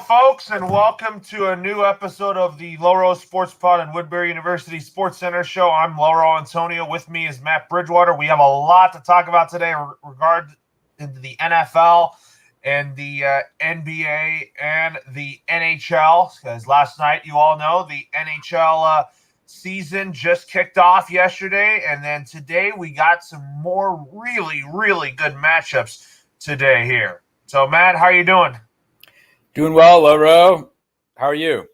folks, and welcome to a new episode of the LoroSportsPod and Woodbury University Sportscenter show. I'm Loro Antonio. With me is Matt Bridgewater. We have a lot to talk about today regarding the NFL and the NBA and the NHL. Because last night, you all know, the NHL season just kicked off yesterday, and then today we got some more really, really good matchups today here. So, Matt, how are you doing? Doing well, Loro. How are you?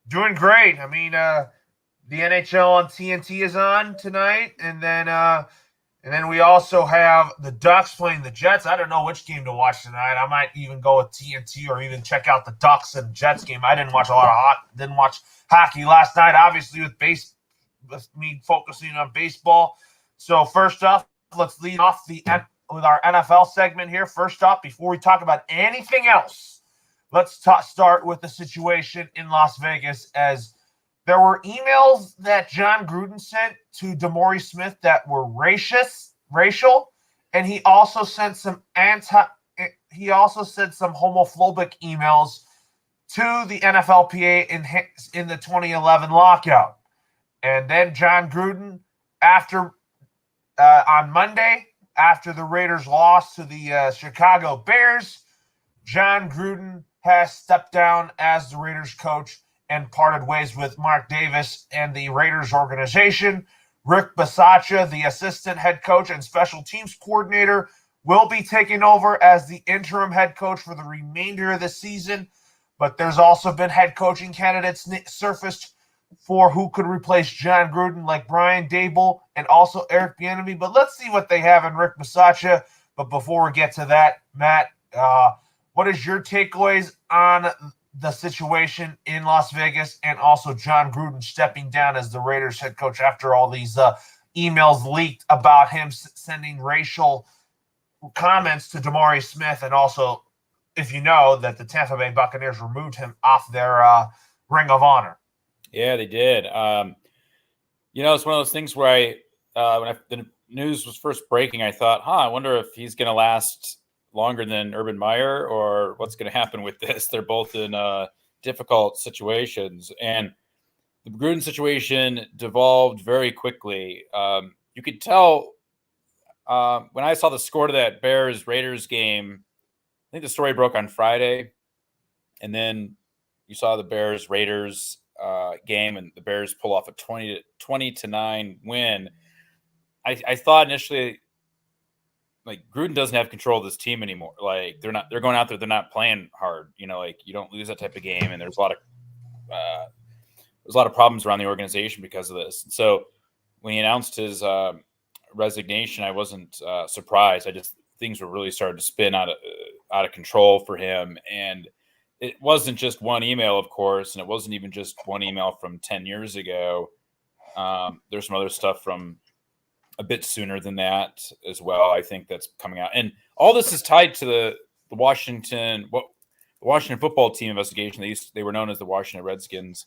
Doing great. I mean, the NHL on TNT is on tonight, and then we also have the Ducks playing the Jets. I don't know which game to watch tonight. I might even go with TNT or even check out the Ducks and Jets game. I didn't watch hockey last night, obviously with me focusing on baseball. So first off, let's lead off with our NFL segment here. First off, before we talk about anything else, let's start with the situation in Las Vegas, as there were emails that Jon Gruden sent to DeMaurice Smith that were racial, and he also sent some homophobic emails to the NFLPA in the 2011 lockout. And then Jon Gruden, on Monday, after the Raiders lost to the Chicago Bears, Jon Gruden has stepped down as the Raiders coach and parted ways with Mark Davis and the Raiders organization. Rick Bisaccia, the assistant head coach and special teams coordinator, will be taking over as the interim head coach for the remainder of the season. But there's also been head coaching candidates surfaced for who could replace Jon Gruden, like Brian Daboll and also Eric Bieniemy. But let's see what they have in Rick Bisaccia. But before we get to that, Matt, what is your takeaways on the situation in Las Vegas and also Jon Gruden stepping down as the Raiders head coach after all these emails leaked about him sending racial comments to DeMaurice Smith, and also, if you know, that the Tampa Bay Buccaneers removed him off their Ring of Honor? Yeah, they did. It's one of those things where the news was first breaking, I thought, I wonder if he's going to last longer than Urban Meyer, or what's going to happen with this. They're both in difficult situations, and the Gruden situation devolved very quickly. You could tell when I saw the score to that Bears-Raiders game. I think the story broke on Friday, and then you saw the Bears-Raiders game, and the Bears pull off a 20-9 win. I thought initially, like, Gruden doesn't have control of this team anymore. Like, they're going out there, they're not playing hard. You don't lose that type of game, and there's a lot of problems around the organization because of this. And so when he announced his resignation, I wasn't surprised. Things were really starting to spin out of control for him, and it wasn't just one email, of course, and it wasn't even just one email from 10 years ago. There's some other stuff from a bit sooner than that as well, I think, that's coming out. And all this is tied to the Washington football team investigation. They were known as the Washington Redskins.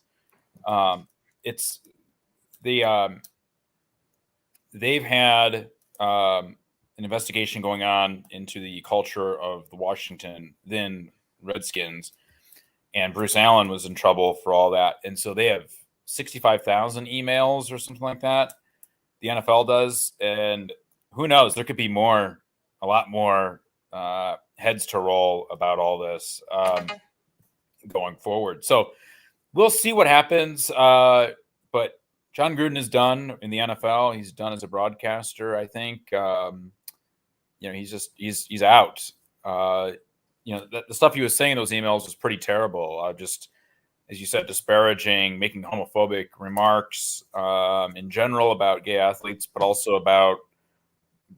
They've had an investigation going on into the culture of the Washington then Redskins, and Bruce Allen was in trouble for all that. And so they have 65,000 emails or something like that. The NFL does, and who knows? There could be a lot more heads to roll about all this going forward. So we'll see what happens. But Jon Gruden is done in the NFL. He's done as a broadcaster, I think. He's out. The stuff he was saying in those emails was pretty terrible. Just, as you said, disparaging, making homophobic remarks in general about gay athletes, but also about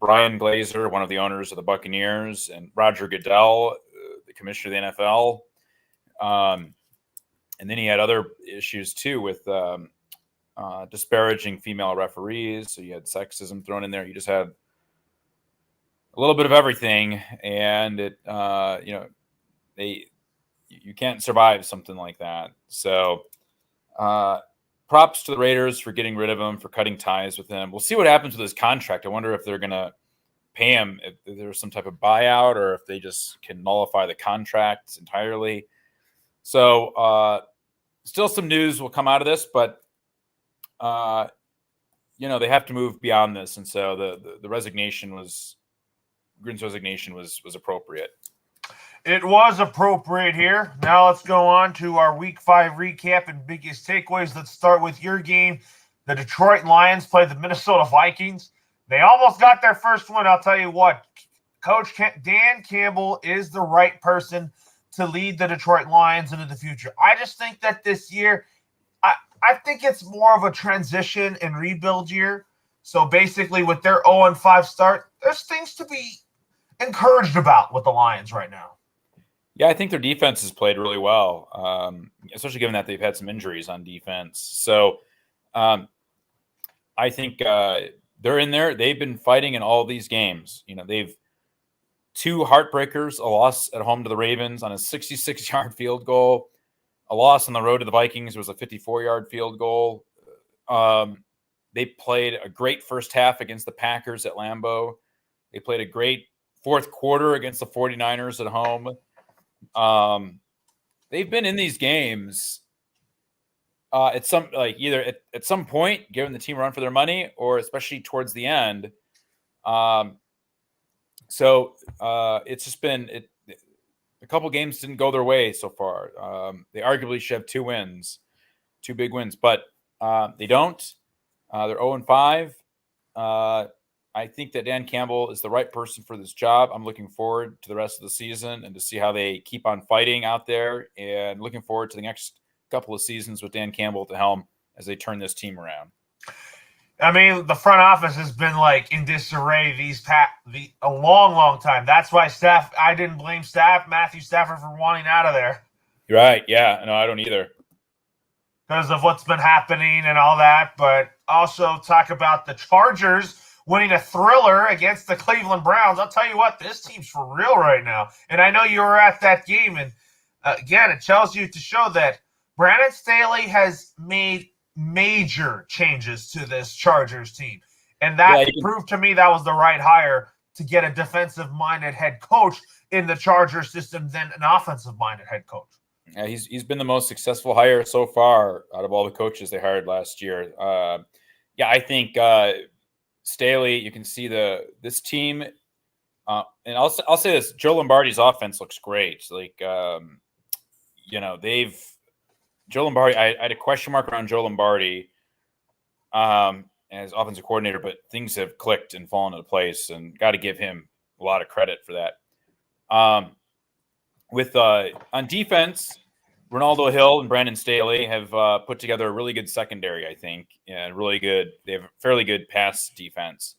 Brian Glazer, one of the owners of the Buccaneers, and Roger Goodell, the commissioner of the NFL. And then he had other issues too with disparaging female referees. So you had sexism thrown in there. You just had a little bit of everything, and you can't survive something like that. So props to the Raiders for getting rid of him, for cutting ties with him. We'll see what happens with his contract. I wonder if they're going to pay him, if there's some type of buyout, or if they just can nullify the contract entirely. So still some news will come out of this, but they have to move beyond this, and so the resignation was Gruden's resignation was appropriate. It was appropriate here. Now let's go on to our Week 5 recap and biggest takeaways. Let's start with your game. The Detroit Lions played the Minnesota Vikings. They almost got their first win. I'll tell you what, Coach Dan Campbell is the right person to lead the Detroit Lions into the future. I just think that this year, I think it's more of a transition and rebuild year. So basically with their 0-5 start, there's things to be encouraged about with the Lions right now. Yeah, I think their defense has played really well, especially given that they've had some injuries on defense. So I think they're in there. They've been fighting in all these games. They've 2 heartbreakers, a loss at home to the Ravens on a 66-yard field goal. A loss on the road to the Vikings was a 54-yard field goal. They played a great first half against the Packers at Lambeau. They played a great fourth quarter against the 49ers at home. They've been in these games at some either at some point giving the team a run for their money, or especially towards the end. So it's just been a couple games didn't go their way so far. They arguably should have 2 wins, 2 big wins, but they don't. They're 0-5. I think that Dan Campbell is the right person for this job. I'm looking forward to the rest of the season and to see how they keep on fighting out there, and looking forward to the next couple of seasons with Dan Campbell at the helm as they turn this team around. I mean, the front office has been in disarray a long time. That's why I didn't blame Matthew Stafford for wanting out of there. You're right. Yeah, no, I don't either. Because of what's been happening and all that. But also talk about the Chargers winning a thriller against the Cleveland Browns. I'll tell you what, this team's for real right now. And I know you were at that game. And again, it tells you to show that Brandon Staley has made major changes to this Chargers team. And that proved to me that was the right hire to get a defensive-minded head coach in the Chargers system than an offensive-minded head coach. Yeah, he's been the most successful hire so far out of all the coaches they hired last year. I think Staley, you can see this team, and I'll say this: Joe Lombardi's offense looks great. Joe Lombardi. I had a question mark around Joe Lombardi as offensive coordinator, but things have clicked and fallen into place, and got to give him a lot of credit for that. On defense, Ronaldo Hill and Brandon Staley have put together a really good secondary, I think, and really good. They have a fairly good pass defense.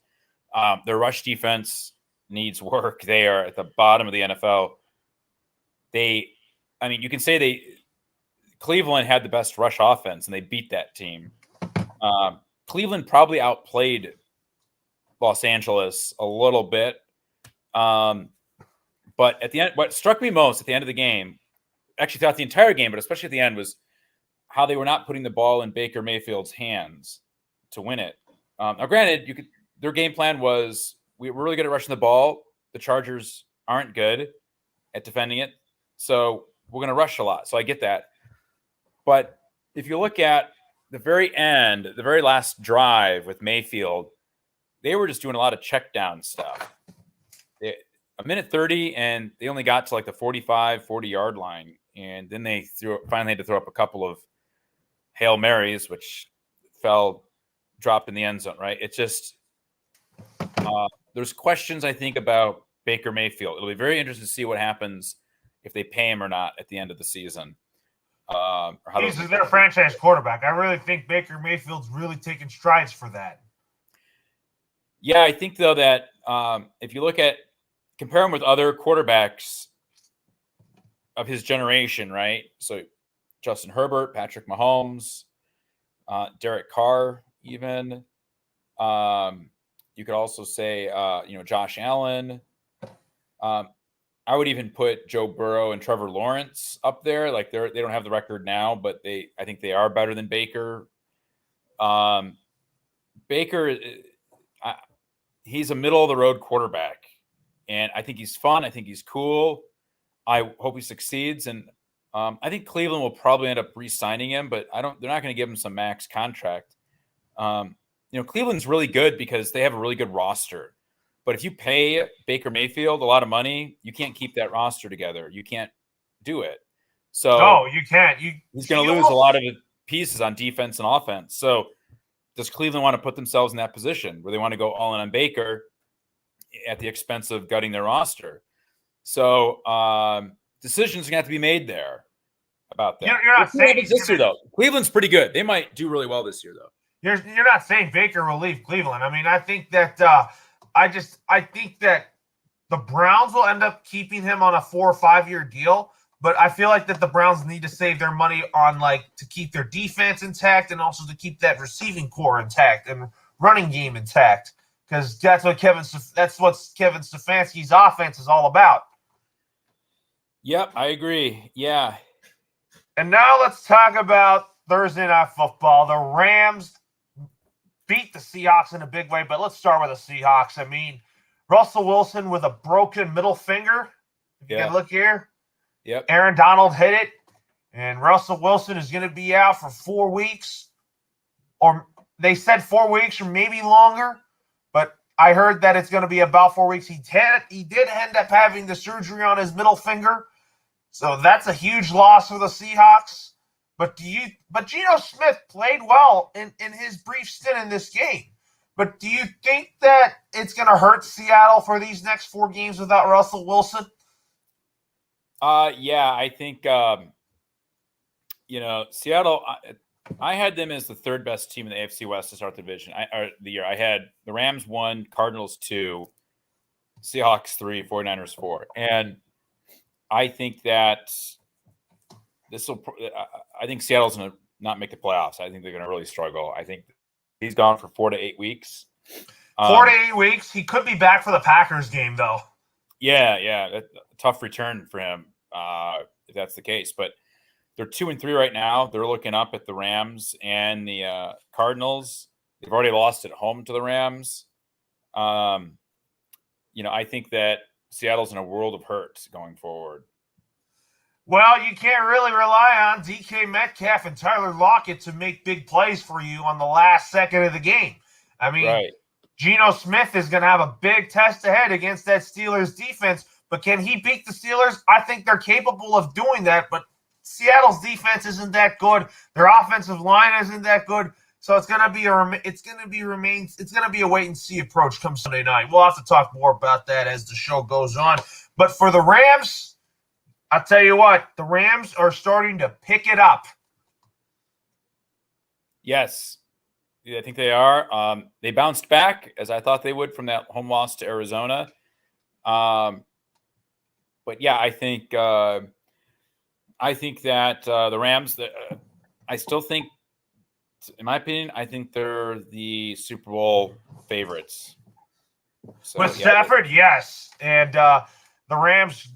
Their rush defense needs work. They are at the bottom of the NFL. You can say Cleveland had the best rush offense, and they beat that team. Cleveland probably outplayed Los Angeles a little bit. But at the end, what struck me most at the end of the game, actually throughout the entire game, but especially at the end, was how they were not putting the ball in Baker Mayfield's hands to win it. Now, granted, their game plan was, we're really good at rushing the ball. The Chargers aren't good at defending it, so we're going to rush a lot. So I get that. But if you look at the very end, the very last drive with Mayfield, they were just doing a lot of check down stuff. A minute 30, and they only got to the 45, 40-yard line. And then they finally had to throw up a couple of Hail Marys, which dropped in the end zone, right? It's just, there's questions, I think, about Baker Mayfield. It'll be very interesting to see what happens if they pay him or not at the end of the season. He's their franchise quarterback. I really think Baker Mayfield's really taking strides for that. Yeah, I think, though, that if you compare him with other quarterbacks of his generation, right? So Justin Herbert, Patrick Mahomes, Derek Carr, even. You could also say, Josh Allen. I would even put Joe Burrow and Trevor Lawrence up there. They don't have the record now, but I think they are better than Baker. Baker, he's a middle of the road quarterback. And I think he's fun. I think he's cool. I hope he succeeds. And I think Cleveland will probably end up re-signing him, but they're not going to give him some max contract. Cleveland's really good because they have a really good roster. But if you pay Baker Mayfield a lot of money, you can't keep that roster together. You can't do it. So no, you can't. He's going to lose a lot of pieces on defense and offense. So does Cleveland want to put themselves in that position where they want to go all in on Baker at the expense of gutting their roster? So decisions are going to have to be made there about that. You're not saying this year, though. Cleveland's pretty good. They might do really well this year, though. You're not saying Baker will leave Cleveland. I mean, I think that I think that the Browns will end up keeping him on a 4 or 5 year deal. But I feel like that the Browns need to save their money on to keep their defense intact and also to keep that receiving core intact and running game intact, because that's what Kevin Stefanski's offense is all about. Yep, I agree. Yeah. And now let's talk about Thursday Night Football. The Rams beat the Seahawks in a big way, but let's start with the Seahawks. I mean, Russell Wilson with a broken middle finger. If you can look here. Yep. Aaron Donald hit it, and Russell Wilson is going to be out for 4 weeks. Or they said 4 weeks or maybe longer, but I heard that it's going to be about 4 weeks. He did end up having the surgery on his middle finger, so that's a huge loss for the Seahawks. But Geno Smith played well in his brief stint in this game. But do you think that it's going to hurt Seattle for these next 4 games without Russell Wilson? Yeah, I think Seattle. I had them as the 3rd best team in the AFC West to start the division. The year I had the Rams 1, Cardinals 2, Seahawks 3, 49ers 4, and I think that I think Seattle's going to not make the playoffs. I think they're going to really struggle. I think he's gone for 4 to 8 weeks. 4 to 8 weeks. He could be back for the Packers game, though. Yeah, tough return for him if that's the case. But they're 2-3 right now. They're looking up at the Rams and the Cardinals. They've already lost at home to the Rams. I think that Seattle's in a world of hurt going forward. Well, you can't really rely on DK Metcalf and Tyler Lockett to make big plays for you on the last second of the game. I mean, right. Geno Smith is going to have a big test ahead against that Steelers defense, but can he beat the Steelers? I think they're capable of doing that, but Seattle's defense isn't that good. Their offensive line isn't that good. So it's going to be a wait and see approach come Sunday night. We'll have to talk more about that as the show goes on. But for the Rams, I'll tell you what, the Rams are starting to pick it up. Yes. I think they are. They bounced back, as I thought they would, from that home loss to Arizona. But yeah, I think that the Rams. I still think, in my opinion, I think they're the Super Bowl favorites. So, with Stafford, yes, and the Rams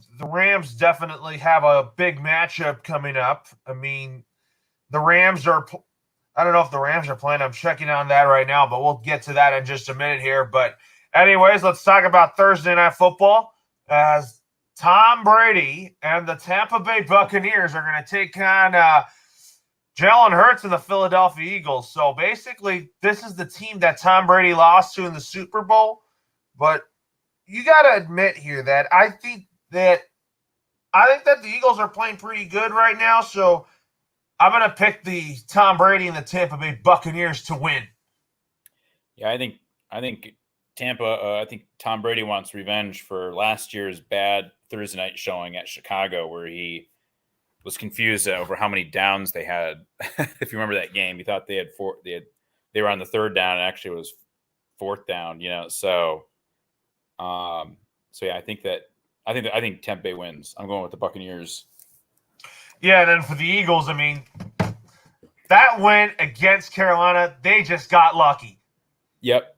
definitely have a big matchup coming up. I mean, the Rams are. I don't know if the Rams are playing. I'm checking on that right now, but we'll get to that in just a minute here. But anyways, let's talk about Thursday Night Football as Tom Brady and the Tampa Bay Buccaneers are going to take on Jalen Hurts and the Philadelphia Eagles. So basically, this is the team that Tom Brady lost to in the Super Bowl. But you got to admit here that I think that the Eagles are playing pretty good right now. So I'm going to pick the Tom Brady and the Tampa Bay Buccaneers to win. Yeah, I think Tampa. I think Tom Brady wants revenge for last year's bad Thursday night showing at Chicago, where he was confused over how many downs they had. If you remember that game, he thought they had 4. They were on the 3rd down, and actually it was 4th down. So yeah, I think Tampa Bay wins. I'm going with the Buccaneers. Yeah, and then for the Eagles, I mean, that win against Carolina, they just got lucky. Yep.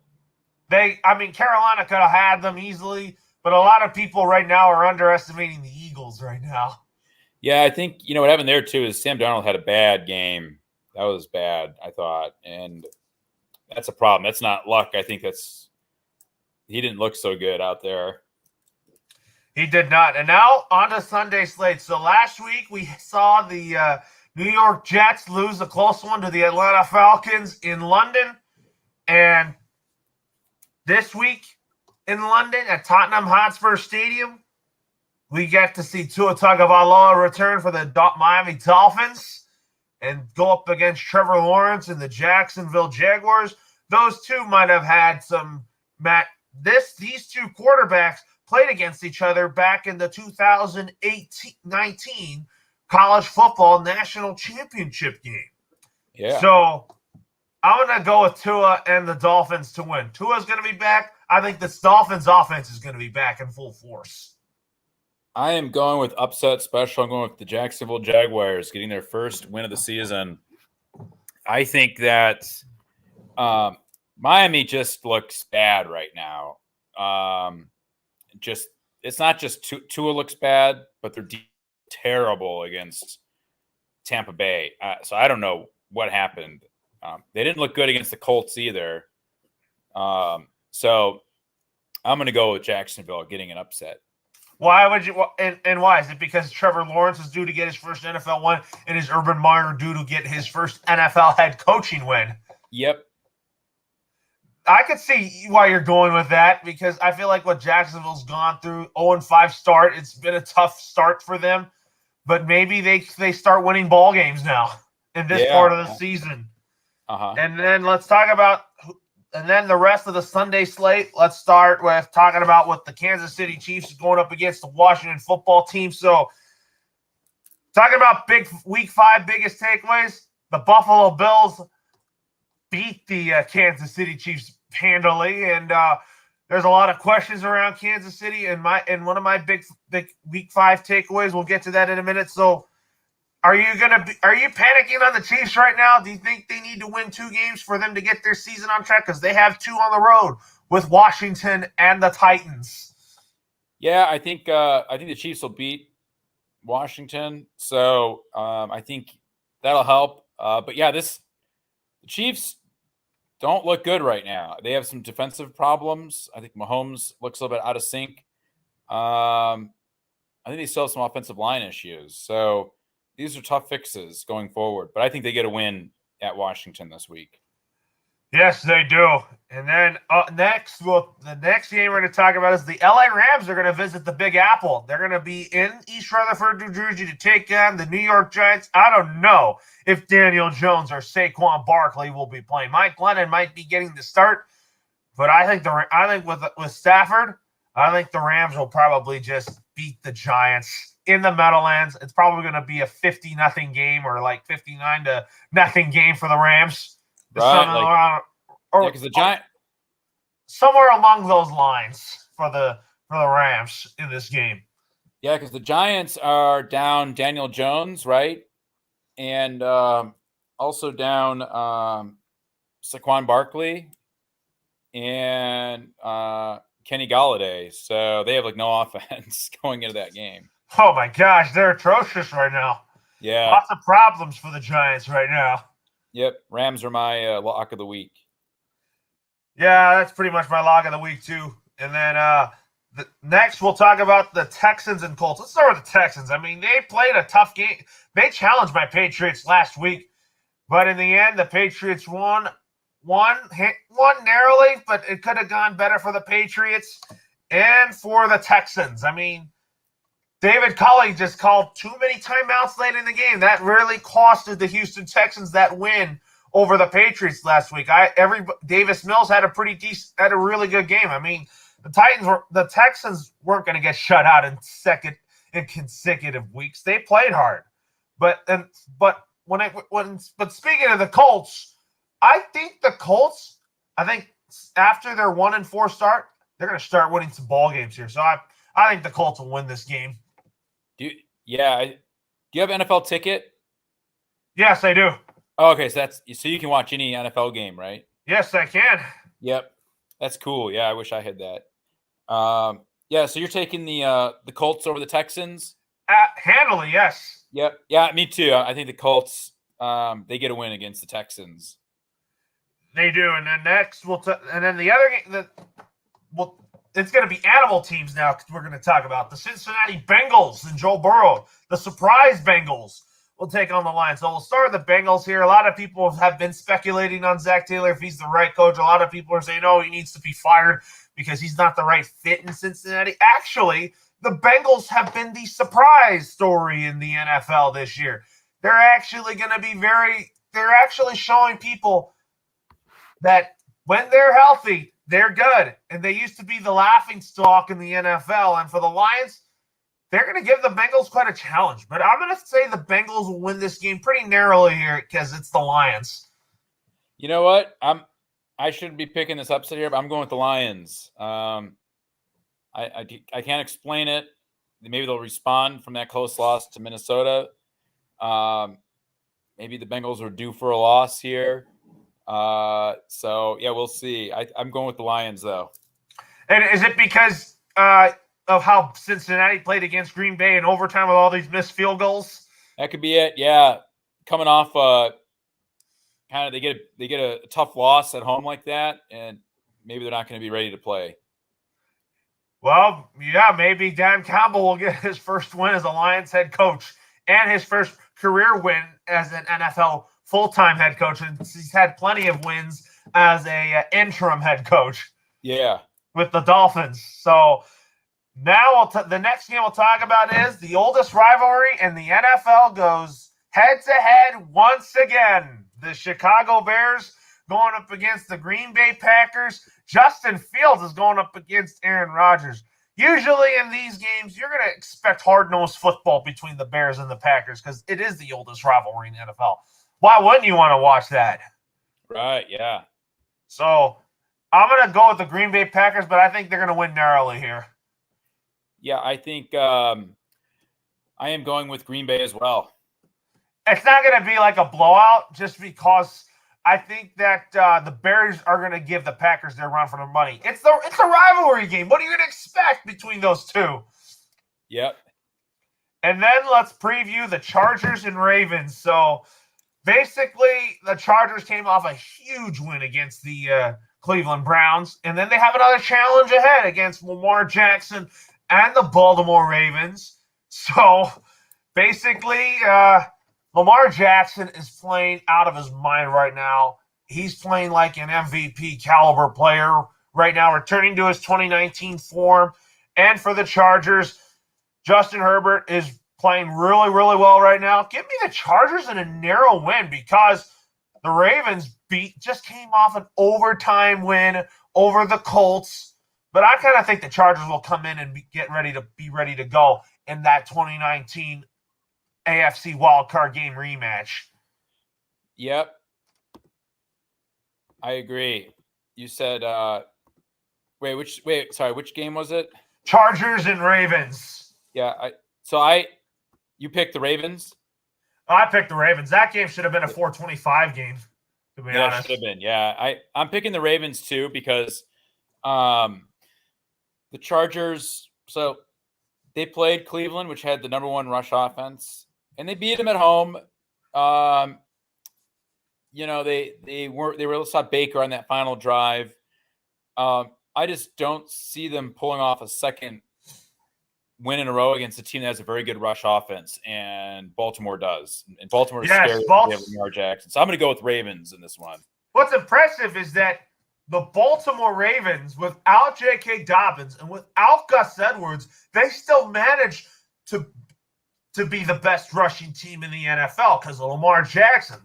Carolina could have had them easily, but a lot of people right now are underestimating the Eagles right now. Yeah, I think, what happened there, too, is Sam Darnold had a bad game. That was bad, I thought, and that's a problem. That's not luck. I think he didn't look so good out there. He did not. And now on to Sunday slate. So last week we saw the New York Jets lose a close one to the Atlanta Falcons in London. And this week in London at Tottenham Hotspur Stadium, we get to see Tua Tagovailoa return for the Miami Dolphins and go up against Trevor Lawrence and the Jacksonville Jaguars. Those two might have had some these two quarterbacks played against each other back in the 2018-19 college football national championship game. Yeah. So I'm going to go with Tua and the Dolphins to win. Tua's going to be back. I think this Dolphins offense is going to be back in full force. I am going with upset special. I'm going with the Jacksonville Jaguars getting their first win of the season. I think that Miami just looks bad right now. It's not just Tua looks bad, but they're terrible against Tampa Bay. So I don't know what happened. They didn't look good against the Colts either. So I'm going to go with Jacksonville getting an upset. Why would you? And why? Is it because Trevor Lawrence is due to get his first NFL win and is Urban Meyer due to get his first NFL head coaching win? Yep. I could see why you're going with that because I feel like what Jacksonville's gone through, 0-5 start, it's been a tough start for them. But maybe they start winning ball games now in this part of the season. And then let's talk about and then the rest of the Sunday slate. Let's start with talking about what the Kansas City Chiefs is going up against the Washington football team. So talking about big week 5 biggest takeaways, the Buffalo Bills beat the Kansas City Chiefs handily, and there's a lot of questions around Kansas City. And one of my big week 5 takeaways, we'll get to that in a minute. So are you panicking on the Chiefs right now? Do you think they need to win 2 games for them to get their season on track? Because they have 2 on the road with Washington and the Titans. Yeah, I think the Chiefs will beat Washington. So I think that'll help. But yeah, the Chiefs don't look good right now. They have some defensive problems. I think Mahomes looks a little bit out of sync. I think they still have some offensive line issues. So these are tough fixes going forward. But I think they get a win at Washington this week. Yes, they do. And then the next game we're going to talk about is the LA Rams are going to visit the Big Apple. They're going to be in East Rutherford, New Jersey to take on the New York Giants. I don't know if Daniel Jones or Saquon Barkley will be playing. Mike Glennon might be getting the start, but I think with Stafford, I think the Rams will probably just beat the Giants in the Meadowlands. It's probably going to be a 50-0 game or like 59-0 game for the Rams. Right, because the Giants somewhere along those lines for the Rams in this game. Yeah, because the Giants are down Daniel Jones, right, and also down Saquon Barkley and Kenny Galladay. So they have like no offense going into that game. Oh my gosh, they're atrocious right now. Yeah, lots of problems for the Giants right now. Yep, Rams are my lock of the week. Yeah, that's pretty much my lock of the week too. And then next we'll talk about the Texans and Colts. Let's start with the Texans. I mean, they played a tough game. They challenged my Patriots last week, but in the end, the Patriots won narrowly, but it could have gone better for the Patriots and for the Texans. I mean, David Culley just called too many timeouts late in the game. That really costed the Houston Texans that win over the Patriots last week. Davis Mills had a really good game. I mean, the Texans weren't going to get shut out in consecutive weeks. They played hard, but speaking of the Colts, I think after their 1-4 start, they're going to start winning some ball games here. So I think the Colts will win this game. Do you have an NFL ticket? Yes, I do. Oh, okay, so you can watch any NFL game, right? Yes, I can. Yep, that's cool. Yeah, I wish I had that. Yeah, so you're taking the Colts over the Texans? Handily, yes. Yep. Yeah, me too. I think the Colts they get a win against the Texans. They do, and then next and then the other game it's going to be animal teams now we're going to talk about. The Cincinnati Bengals and Joe Burrow, the surprise Bengals, will take on the Lions. So we'll start with the Bengals here. A lot of people have been speculating on Zach Taylor if he's the right coach. A lot of people are saying, oh, he needs to be fired because he's not the right fit in Cincinnati. Actually, the Bengals have been the surprise story in the NFL this year. They're actually going to be they're actually showing people that when they're healthy, they're good. And they used to be the laughing stock in the NFL. And for the Lions, they're going to give the Bengals quite a challenge. But I'm going to say the Bengals will win this game pretty narrowly here because it's the Lions. You know what? I shouldn't be picking this upset here, but I'm going with the Lions. I can't explain it. Maybe they'll respond from that close loss to Minnesota. Maybe the Bengals are due for a loss here. So, yeah, we'll see. I'm going with the Lions, though. And is it because of how Cincinnati played against Green Bay in overtime with all these missed field goals? That could be it, yeah. Coming off kind of they get a tough loss at home like that, and maybe they're not going to be ready to play. Well, yeah, maybe Dan Campbell will get his first win as a Lions head coach and his first career win as an NFL full-time head coach. And he's had plenty of wins as a interim head coach. Yeah. With the Dolphins. So now the next game we'll talk about is the oldest rivalry in the NFL goes head-to-head once again. The Chicago Bears going up against the Green Bay Packers. Justin Fields is going up against Aaron Rodgers. Usually in these games, you're going to expect hard-nosed football between the Bears and the Packers because it is the oldest rivalry in the NFL. Why wouldn't you want to watch that? Right, yeah. So I'm going to go with the Green Bay Packers, but I think they're going to win narrowly here. Yeah, I think I am going with Green Bay as well. It's not going to be like a blowout just because I think that the Bears are going to give the Packers their run for their money. It's a rivalry game. What are you going to expect between those two? Yep. And then let's preview the Chargers and Ravens. So basically, the Chargers came off a huge win against the Cleveland Browns, and then they have another challenge ahead against Lamar Jackson and the Baltimore Ravens. So basically, Lamar Jackson is playing out of his mind right now. He's playing like an MVP caliber player right now, returning to his 2019 form. And for the Chargers, Justin Herbert is playing really, really well right now. Give me the Chargers in a narrow win because the Ravens just came off an overtime win over the Colts. But I kind of think the Chargers will come in and be ready to go in that 2019 AFC wildcard game rematch. Yep. I agree. You said which game was it? Chargers and Ravens. Yeah, you picked the Ravens? I picked the Ravens. That game should have been a 425 game, to be honest. It should have been. Yeah. I'm picking the Ravens too because the Chargers, so they played Cleveland, which had the number one rush offense, and they beat them at home. They were able to stop Baker on that final drive. I just don't see them pulling off a second win in a row against a team that has a very good rush offense, and Baltimore does. And Baltimore is scary with Lamar Jackson. So I'm going to go with Ravens in this one. What's impressive is that the Baltimore Ravens, without J.K. Dobbins and without Gus Edwards, they still managed to be the best rushing team in the NFL because of Lamar Jackson.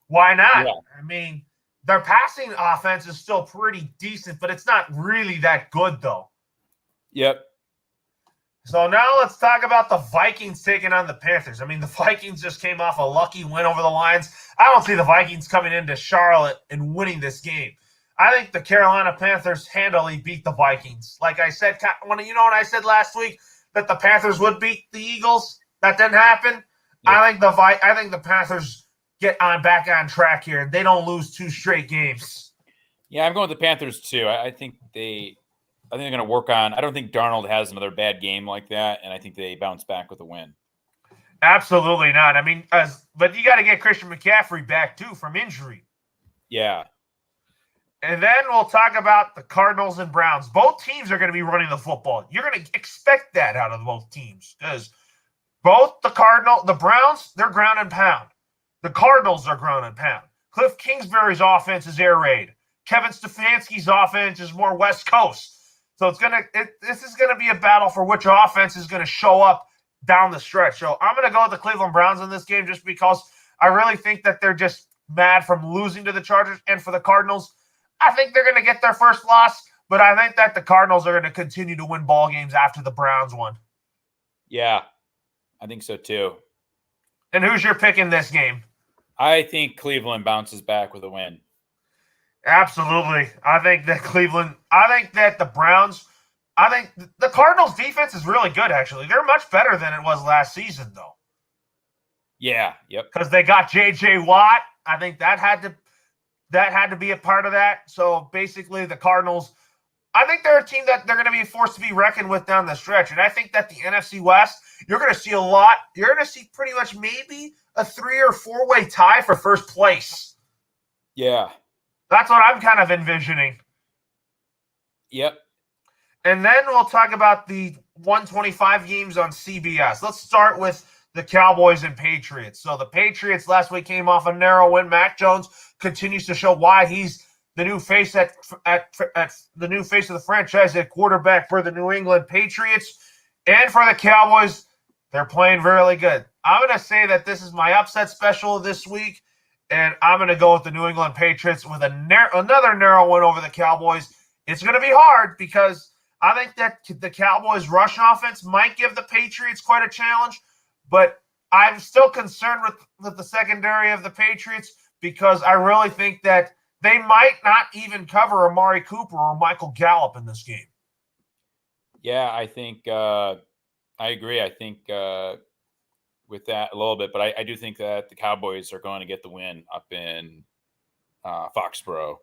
Why not? Yeah. I mean, their passing offense is still pretty decent, but it's not really that good, though. Yep. So now let's talk about the Vikings taking on the Panthers. I mean, the Vikings just came off a lucky win over the Lions. I don't see the Vikings coming into Charlotte and winning this game. I think the Carolina Panthers handily beat the Vikings. Like I said, when I said last week that the Panthers would beat the Eagles? That didn't happen. Yeah. I think the Panthers get back on track here, and they don't lose 2 straight games. Yeah, I'm going with the Panthers too. I think they're going to work on. I don't think Darnold has another bad game like that, and I think they bounce back with a win. Absolutely not. I mean, but you got to get Christian McCaffrey back too from injury. Yeah. And then we'll talk about the Cardinals and Browns. Both teams are going to be running the football. You're going to expect that out of both teams because both the Browns, they're ground and pound. The Cardinals are ground and pound. Cliff Kingsbury's offense is air raid. Kevin Stefanski's offense is more West Coast. So this is going to be a battle for which offense is going to show up down the stretch. So I'm going to go with the Cleveland Browns in this game just because I really think that they're just mad from losing to the Chargers. And for the Cardinals, I think they're going to get their first loss, but I think that the Cardinals are going to continue to win ball games after the Browns won. Yeah, I think so too. And who's your pick in this game? I think Cleveland bounces back with a win. Absolutely. I think that the Browns, I think the Cardinals defense is really good, actually. They're much better than it was last season, though. Yeah, yep. Because they got J.J. Watt. I think that had to be a part of that. So basically the Cardinals, I think they're a team that they're going to be forced to be reckoned with down the stretch. And I think that the NFC West, you're going to see a lot. You're going to see pretty much maybe a 3 or 4-way tie for first place. Yeah. That's what I'm kind of envisioning. Yep. And then we'll talk about the 125 games on CBS. Let's start with the Cowboys and Patriots. So the Patriots last week came off a narrow win. Mac Jones continues to show why he's the new face at the new face of the franchise at quarterback for the New England Patriots. And for the Cowboys, they're playing really good. I'm going to say that this is my upset special this week, and I'm going to go with the New England Patriots with another narrow win over the Cowboys. It's going to be hard because I think that the Cowboys' rush offense might give the Patriots quite a challenge, but I'm still concerned with the secondary of the Patriots because I really think that they might not even cover Amari Cooper or Michael Gallup in this game. Yeah, I think I agree. I think with that a little bit, but I do think that the Cowboys are going to get the win up in Foxborough.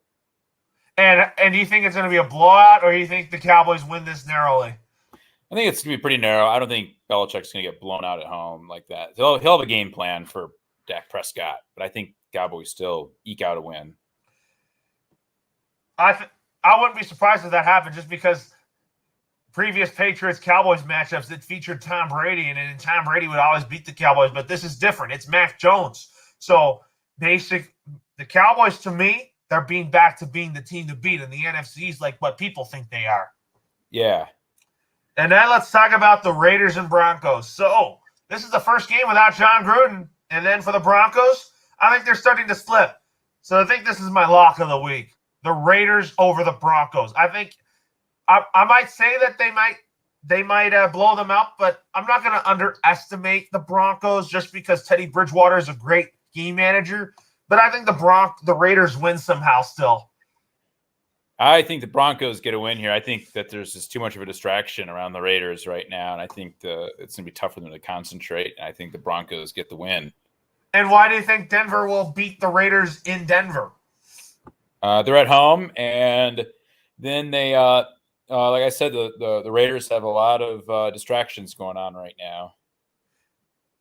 And do you think it's going to be a blowout, or do you think the Cowboys win this narrowly? I think it's going to be pretty narrow. I don't think Belichick's going to get blown out at home like that. He'll have a game plan for Dak Prescott, but I think Cowboys still eke out a win. I wouldn't be surprised if that happened just because previous Patriots-Cowboys matchups that featured Tom Brady, and Tom Brady would always beat the Cowboys, but this is different. It's Mac Jones. So the Cowboys, to me, they're being back to being the team to beat, and the NFC is like what people think they are. Yeah. And then let's talk about the Raiders and Broncos. So this is the first game without Jon Gruden, and then for the Broncos, I think they're starting to slip. So I think this is my lock of the week. The Raiders over the Broncos. I think I might say that they might blow them out, but I'm not going to underestimate the Broncos just because Teddy Bridgewater is a great game manager. But I think the Raiders win somehow still. I think the Broncos get a win here. I think that there's just too much of a distraction around the Raiders right now, and I think it's going to be tough for them to concentrate. And I think the Broncos get the win. And why do you think Denver will beat the Raiders in Denver? They're at home, and then they, like I said, the Raiders have a lot of distractions going on right now.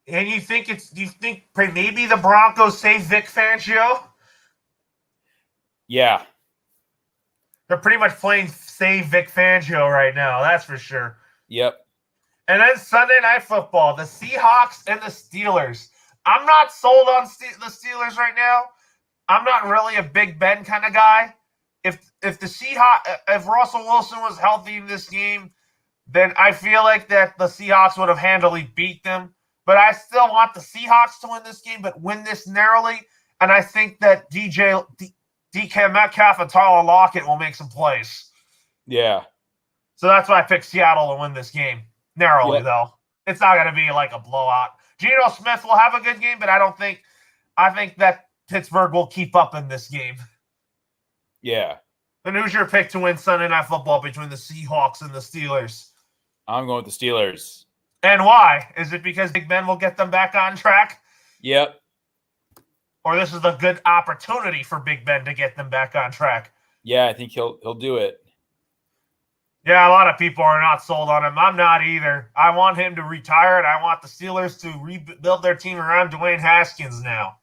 And you think maybe the Broncos save Vic Fangio? Yeah. They're pretty much playing save Vic Fangio right now, that's for sure. Yep. And then Sunday Night Football, the Seahawks and the Steelers. I'm not sold on the Steelers right now. I'm not really a Big Ben kind of guy. If Russell Wilson was healthy in this game, then I feel like that the Seahawks would have handily beat them. But I still want the Seahawks to win this game, but win this narrowly. And I think that DK Metcalf and Tyler Lockett will make some plays. Yeah. So that's why I picked Seattle to win this game. Narrowly, though. It's not going to be like a blowout. Geno Smith will have a good game, but I think that Pittsburgh will keep up in this game. Yeah. And who's your pick to win Sunday Night Football between the Seahawks and the Steelers? I'm going with the Steelers. And why? Is it because Big Ben will get them back on track? Yep. Or this is a good opportunity for Big Ben to get them back on track? Yeah, I think he'll do it. Yeah, a lot of people are not sold on him. I'm not either. I want him to retire, and I want the Steelers to rebuild their team around Dwayne Haskins now.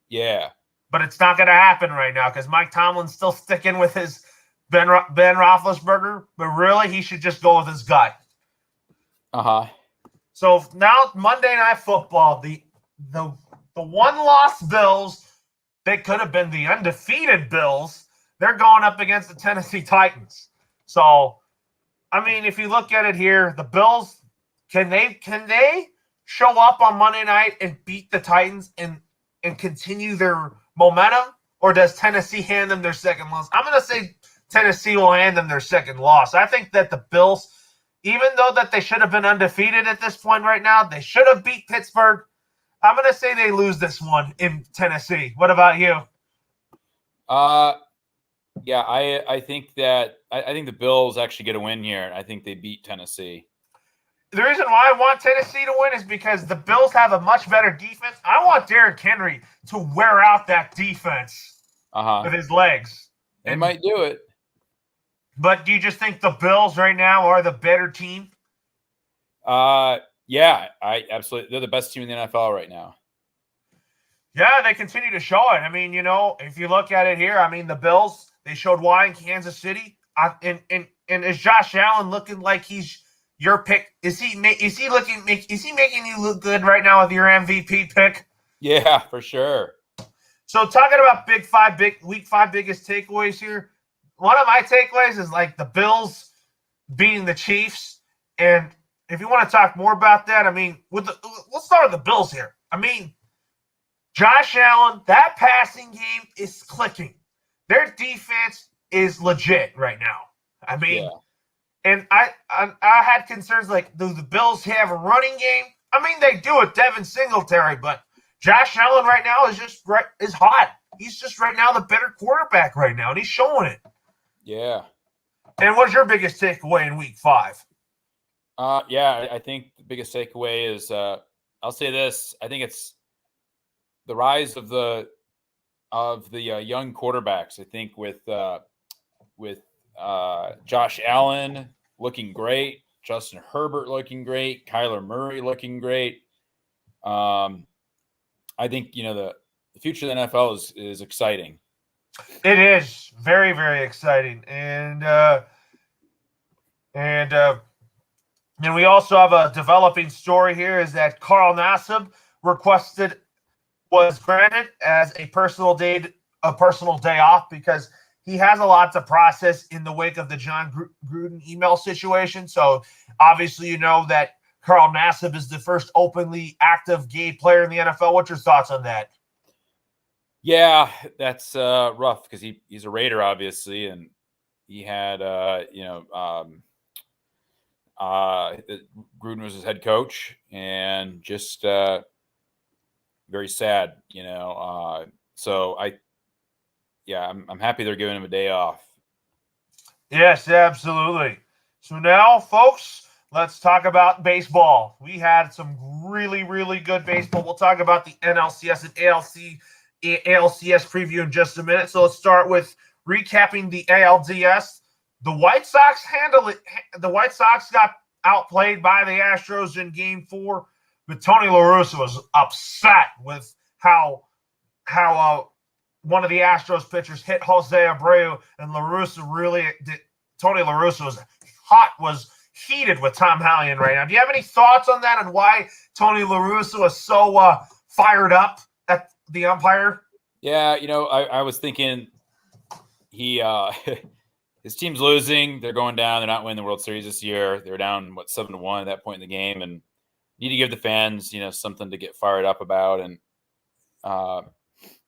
Yeah. but it's not going to happen right now because Mike Tomlin's still sticking with his Ben Roethlisberger, but really he should just go with his gut. So now Monday Night Football, the one-loss Bills, they could have been the undefeated Bills. They're going up against the Tennessee Titans. So, I mean, if you look at it here, the Bills, can they show up on Monday night and beat the Titans and continue their momentum? Or does Tennessee hand them their second loss? I'm going to say Tennessee will hand them their second loss. I think that the Bills, even though that they should have been undefeated at this point right now, they should have beat Pittsburgh. I'm going to say they lose this one in Tennessee. What about you? Yeah, I think that I think the Bills actually get a win here. I think they beat Tennessee. The reason why I want Tennessee to win is because the Bills have a much better defense. I want Derrick Henry to wear out that defense with his legs. They might do it. But do you just think the Bills right now are the better team? Yeah, I absolutely. They're the best team in the NFL right now. Yeah, they continue to show it. I mean, if you look at it here, I mean, the Bills, they showed why in Kansas City. And is Josh Allen looking like he's your pick? Is he making you look good right now with your MVP pick? Yeah, for sure. So talking about week 5 biggest takeaways here. One of my takeaways is like the Bills beating the Chiefs. And if you want to talk more about that, I mean, let's start with the Bills here. I mean, Josh Allen, that passing game is clicking. Their defense is legit right now. I mean, and I had concerns like, do the Bills have a running game? I mean, they do with Devin Singletary, but Josh Allen right now is hot. He's just right now the better quarterback right now, and he's showing it. Yeah. And what's your biggest takeaway in week 5? Yeah, I think the biggest takeaway is I'll say this. I think it's the rise of the young quarterbacks. I think with Josh Allen looking great, Justin Herbert looking great, Kyler Murray looking great. I think the future of the NFL is exciting. It is very, very exciting, and we also have a developing story here. Is that Karl Nassim was granted as a personal day off because he has a lot to process in the wake of the Jon Gruden email situation. So obviously, you know that Karl Nassim is the first openly active gay player in the NFL. What's your thoughts on that? Yeah, that's rough because he's a Raider, obviously, and he had Gruden was his head coach, and just very sad, So I'm happy they're giving him a day off. Yes, absolutely. So now, folks, let's talk about baseball. We had some really, really good baseball. We'll talk about the NLCS and ALCS preview in just a minute. So let's start with recapping the ALDS. The White Sox got outplayed by the Astros in Game 4, but Tony La Russa was upset with how one of the Astros pitchers hit Jose Abreu, and Tony La Russa was heated with Tom Hallion right now. Do you have any thoughts on that, and why Tony La Russa was so fired up at the umpire? Yeah, I was thinking he his team's losing. They're going down. They're not winning the World Series this year. They're down 7-1 at that point in the game, and need to give the fans something to get fired up about. And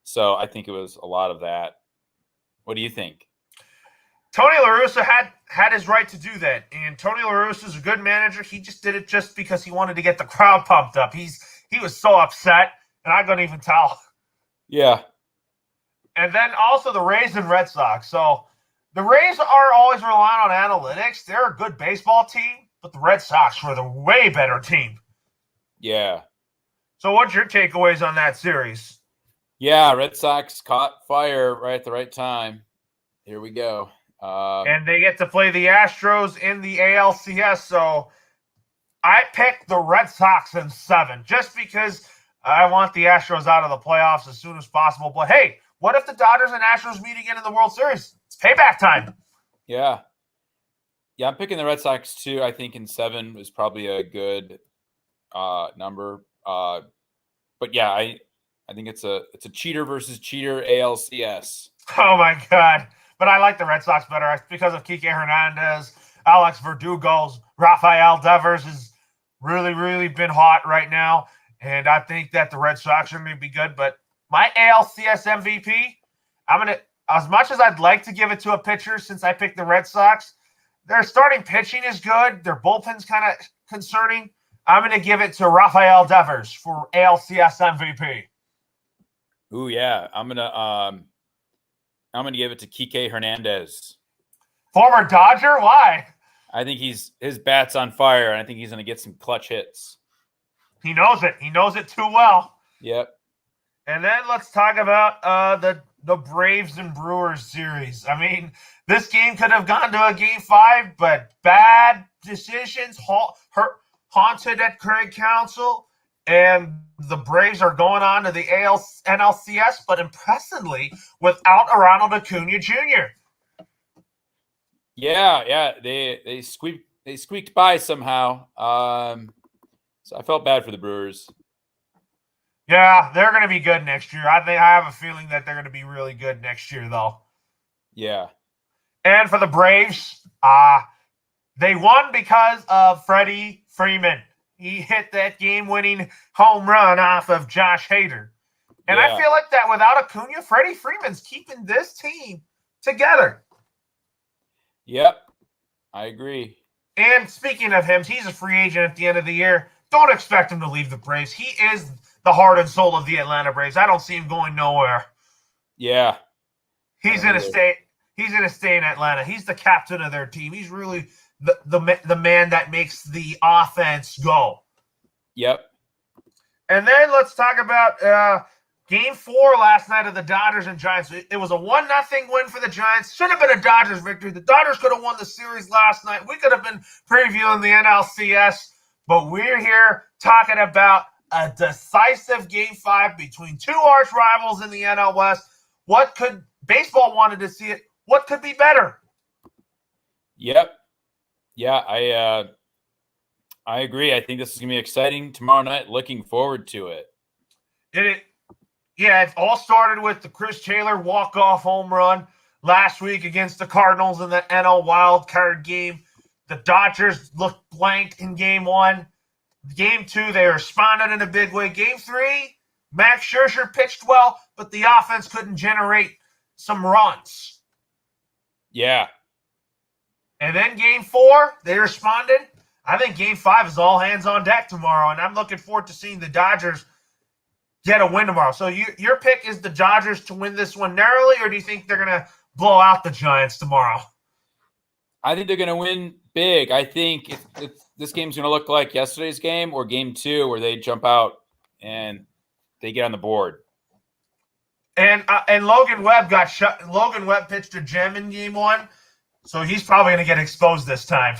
so I think it was a lot of that. What do you think? Tony La Russa had his right to do that, and Tony La Russa is a good manager. He just did it just because he wanted to get the crowd pumped up. He was so upset, and I couldn't even tell. Yeah. And then also the Rays and Red Sox. So the Rays are always relying on analytics. They're a good baseball team, but the Red Sox were the way better team. Yeah. So what's your takeaways on that series? Yeah, Red Sox caught fire right at the right time. Here we go. And they get to play the Astros in the ALCS. So I picked the Red Sox in 7 just because I want the Astros out of the playoffs as soon as possible. But hey, what if the Dodgers and Astros meet again in the World Series? It's payback time. Yeah. Yeah, I'm picking the Red Sox too. I think in 7 is probably a good number. But yeah, I think it's a cheater versus cheater ALCS. Oh my God. But I like the Red Sox better because of Kike Hernandez, Alex Verdugo's, Rafael Devers has really, really been hot right now. And I think that the Red Sox are going to be good. But my ALCS MVP, as much as I'd like to give it to a pitcher since I picked the Red Sox, their starting pitching is good. Their bullpen's kind of concerning. I'm going to give it to Rafael Devers for ALCS MVP. Ooh, yeah. I'm gonna give it to Kike Hernandez. Former Dodger? Why? I think his bat's on fire, and I think he's gonna get some clutch hits. He knows it. He knows it too well. Yep. And then let's talk about the Braves and Brewers series. I mean, this game could have gone to a Game 5, but bad decisions haunted at Craig Counsell, and the Braves are going on to the NLCS, but impressively without a Ronald Acuna Jr. Yeah, they squeaked by somehow. So I felt bad for the Brewers. Yeah, they're going to be good next year. I have a feeling that they're going to be really good next year, though. Yeah. And for the Braves, they won because of Freddie Freeman. He hit that game-winning home run off of Josh Hader. And I feel like that without Acuna, Freddie Freeman's keeping this team together. Yep, I agree. And speaking of him, he's a free agent at the end of the year. Don't expect him to leave the Braves. He is the heart and soul of the Atlanta Braves. I don't see him going nowhere. Yeah. He's going to stay. He's going to stay in Atlanta. He's the captain of their team. He's really the man that makes the offense go. Yep. And then let's talk about Game 4 last night of the Dodgers and Giants. It was a 1-0 win for the Giants. Should have been a Dodgers victory. The Dodgers could have won the series last night. We could have been previewing the NLCS, but we're here talking about a decisive Game 5 between two arch rivals in the NL West. Baseball wanted to see it. What could be better? Yep. Yeah, I agree. I think this is going to be exciting tomorrow night. Looking forward to it. It all started with the Chris Taylor walk-off home run last week against the Cardinals in the NL Wild Card game. The Dodgers looked blank in Game 1. Game 2, they responded in a big way. Game 3, Max Scherzer pitched well, but the offense couldn't generate some runs. Yeah. And then Game 4, they responded. I think Game 5 is all hands on deck tomorrow, and I'm looking forward to seeing the Dodgers get a win tomorrow. So your pick is the Dodgers to win this one narrowly, or do you think they're going to blow out the Giants tomorrow? I think they're going to win big. I think if this game's going to look like yesterday's game or Game 2 where they jump out and they get on the board. And Logan Webb got shut. Logan Webb pitched a gem in Game 1, so he's probably going to get exposed this time.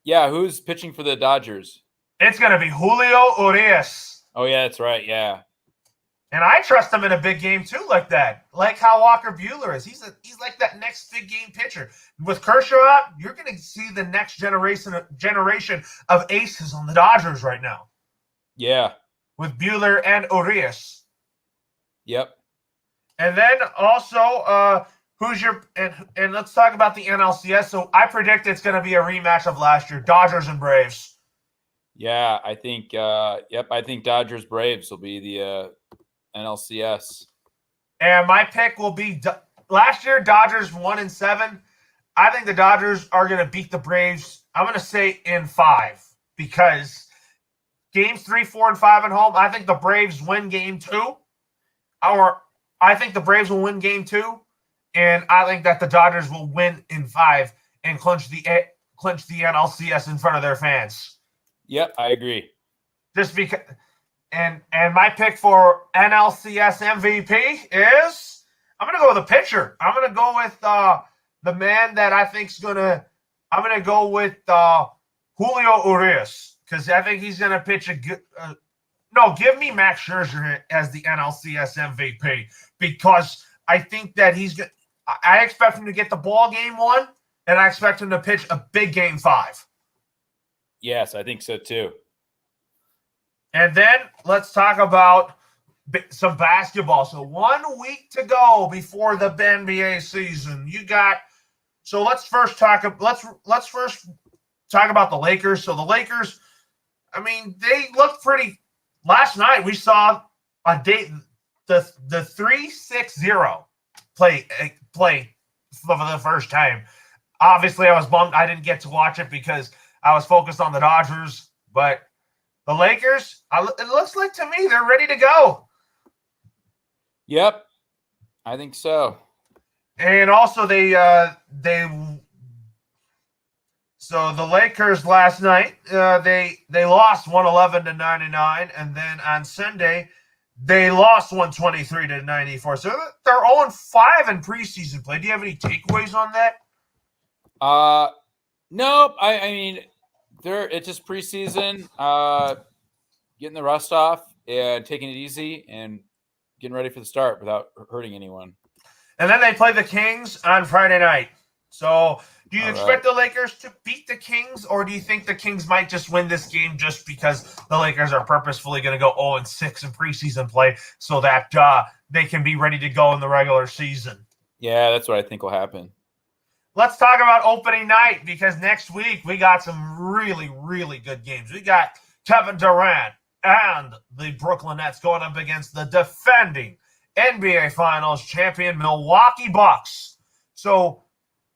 Yeah, who's pitching for the Dodgers? It's going to be Julio Urias. Oh, yeah, that's right, yeah. And I trust him in a big game, too, like that. Like how Walker Buehler is. He's like that next big game pitcher. With Kershaw out, you're going to see the next generation of aces on the Dodgers right now. Yeah. With Buehler and Urias. Yep. And then also, and let's talk about the NLCS. So I predict it's going to be a rematch of last year, Dodgers and Braves. Yeah, I think I think Dodgers Braves will be the NLCS. And my pick will be last year Dodgers 1-7. I think the Dodgers are going to beat the Braves. I'm going to say in 5 because games 3, 4, and 5 at home. I think the Braves win Game 2. I think the Braves will win Game 2, and I think that the Dodgers will win in 5 and clinch the NLCS in front of their fans. Yep, I agree. Just because, and my pick for NLCS MVP is I'm gonna go with a pitcher. I'm gonna go with the man that I think's gonna. I'm gonna go with Julio Urias because I think he's gonna pitch a good. No, give me Max Scherzer as the NLCS MVP because I think that I expect him to get the ball game 1, and I expect him to pitch a big game 5. Yes, I think so too. And then let's talk about some basketball. So 1 week to go before the NBA season. Let's first talk about the Lakers. So the Lakers, I mean, they looked pretty. Last night we saw the 3-6-0 play for the first time. Obviously, I was bummed I didn't get to watch it because I was focused on the Dodgers. But the Lakers, it looks like to me they're ready to go. Yep, I think so. And also so the Lakers last night, they lost 111-99, and then on Sunday they lost 123-94. So they're 0-5 in preseason play. Do you have any takeaways on that? No, I mean it's just preseason, getting the rust off and taking it easy and getting ready for the start without hurting anyone. And then they play the Kings on Friday night. So do you expect the Lakers to beat the Kings, or do you think the Kings might just win this game just because the Lakers are purposefully going to go 0-6 in preseason play so that they can be ready to go in the regular season? Yeah, that's what I think will happen. Let's talk about opening night, because next week we got some really, really good games. We got Kevin Durant and the Brooklyn Nets going up against the defending NBA Finals champion Milwaukee Bucks. So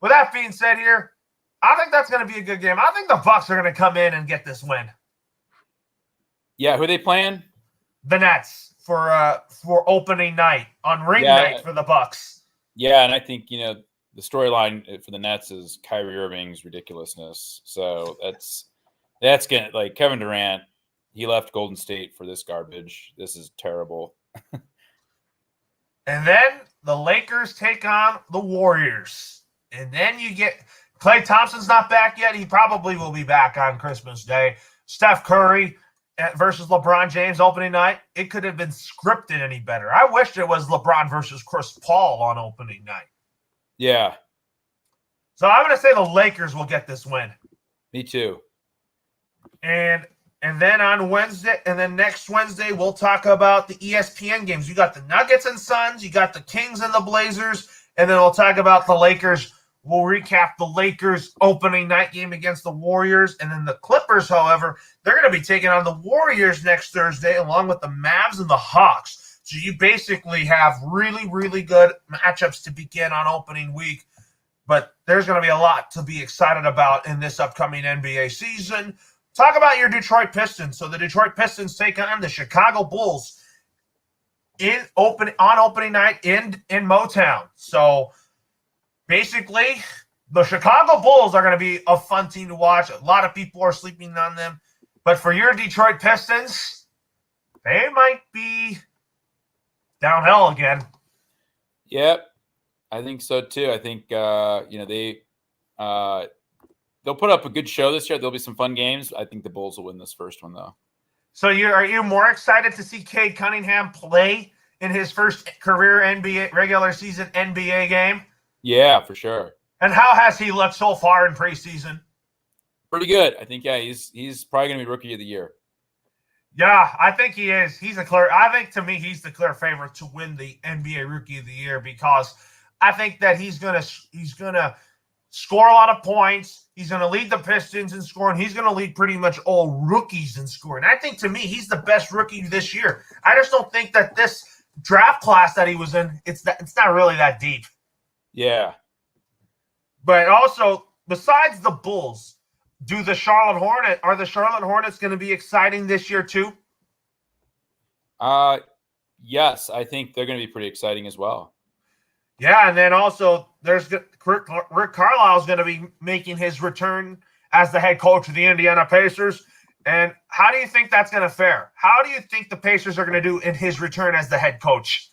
with that being said here, I think that's going to be a good game. I think the Bucks are going to come in and get this win. Yeah, who are they playing? The Nets for opening night on ring night for the Bucks. Yeah, and I think, the storyline for the Nets is Kyrie Irving's ridiculousness. So that's going to, like, Kevin Durant, he left Golden State for this garbage. This is terrible. And then the Lakers take on the Warriors. And then you get Klay Thompson's not back yet. He probably will be back on Christmas Day. Steph Curry versus LeBron James opening night. It could have been scripted any better. I wish it was LeBron versus Chris Paul on opening night. Yeah. So I'm going to say the Lakers will get this win. Me too. And then on Wednesday, and then next Wednesday, we'll talk about the ESPN games. You got the Nuggets and Suns, you got the Kings and the Blazers, and then we'll talk about the Lakers. We'll recap the Lakers opening night game against the Warriors. And then the Clippers, however, they're going to be taking on the Warriors next Thursday, along with the Mavs and the Hawks. So you basically have really, really good matchups to begin on opening week. But there's going to be a lot to be excited about in this upcoming NBA season. Talk about your Detroit Pistons. So the Detroit Pistons take on the Chicago Bulls on opening night in Motown. So basically, the Chicago Bulls are going to be a fun team to watch. A lot of people are sleeping on them. But for your Detroit Pistons, they might be downhill again. Yep, I think so too. I think they'll put up a good show this year. There'll be some fun games. I think the Bulls will win this first one, though. So are you more excited to see Cade Cunningham play in his first career regular season NBA game? Yeah, for sure. And how has he looked so far in preseason? Pretty good. I think, he's probably going to be Rookie of the Year. Yeah, I think he is. I think to me, he's the clear favorite to win the NBA Rookie of the Year, because I think that he's gonna score a lot of points. He's going to lead the Pistons in scoring. He's going to lead pretty much all rookies in scoring. I think, to me, he's the best rookie this year. I just don't think that this draft class that he was in, it's not really that deep. Yeah. But also, besides the Bulls, are the Charlotte Hornets going to be exciting this year too? Yes, I think they're going to be pretty exciting as well. Yeah, and then also there's Rick Carlisle is going to be making his return as the head coach of the Indiana Pacers. And how do you think that's going to fare? How do you think the Pacers are going to do in his return as the head coach?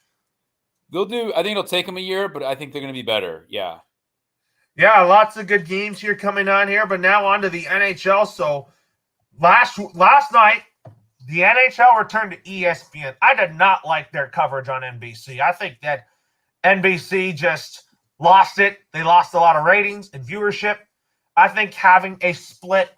I think it'll take them a year, but I think they're going to be better. Yeah. Yeah, lots of good games here coming on here, but now on to the NHL. So last night, the NHL returned to ESPN. I did not like their coverage on NBC. I think that NBC just lost it. They lost a lot of ratings and viewership. I think having a split